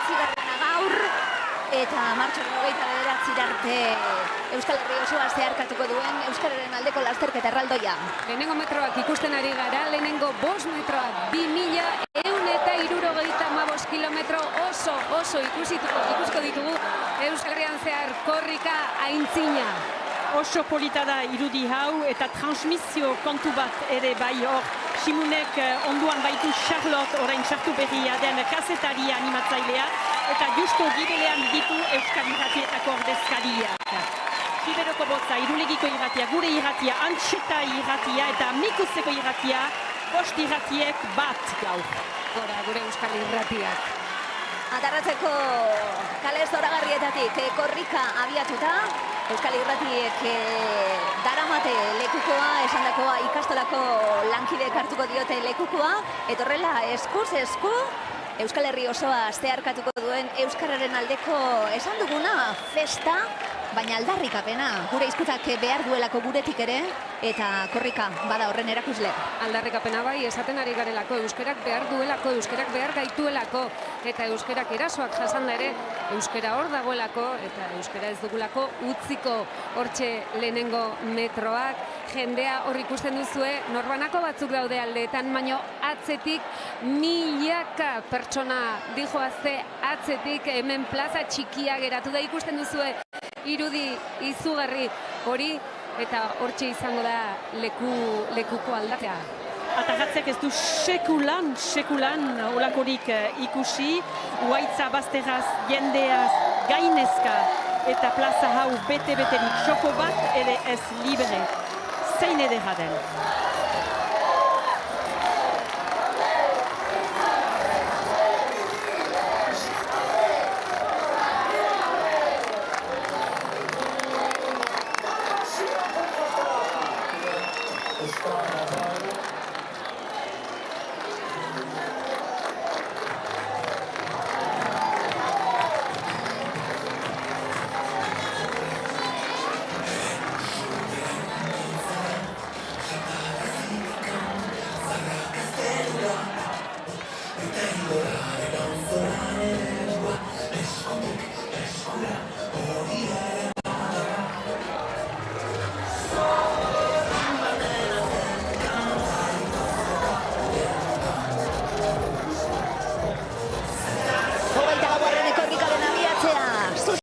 9. gaur, eta martxoaren 29 arte Euskal Herri osoa zeharkatuko duen Euskararen aldeko lasterketa erraldoia. Lehenengo metroak ikusten ari gara, lehenengo 5 metroak 2175 kilometro oso ikusiko ditugu Euskal Herrian zehar korrika aintzina. Oso polita da irudi hau eta transmisio kontu bat ere bai hor. Simunek onduan baitu Charlotte, orain sartu berria den kazetaria animatzailea, eta justo gibelean ditu Euskal Irratietako ordezkariak. Siberoko botza, Irulegiko irratia, gure irratia, Antxeta irratia eta Mikuzeko irratia, bost irratiek bat gaur. Gora, gure Euskal Irratiak. Atarratzeko kale zoragarrietatik korrika abiatuta, Euskal Irratiek daramate lekukoa, esandakoa ikastolako lankideek hartuko diote lekukoa, eta horrela eskuz esku Euskal Herri osoa zeharkatuko duen Euskararen aldeko esan duguna festa, baina aldarrikapena, gure hizkuntzak behar duelako guretik ere, eta korrika bada horren erakusle. Aldarrikapena bai, esaten ari garelako, euskerak behar duelako, euskerak behar gaituelako, eta euskerak erasoak jasanda ere, euskera hor dagoelako, eta euskera ez dugulako utziko hortxe lehenengo metroak, jendea hor ikusten duzue, norbanako batzuk daude aldeetan, baino atzetik milaka pertsona dijoazte atzetik, hemen plaza txikia geratu da ikusten duzue, irudi izugarri hori, eta hortxe izango da lekuko aldatzea. Atarratzeak ez du sekulan olakorik ikusi, Uaitza bazteraz, jendeaz, gainezka eta plaza hau bete-beterik, txoko bat ere ez libre. Zein edera den.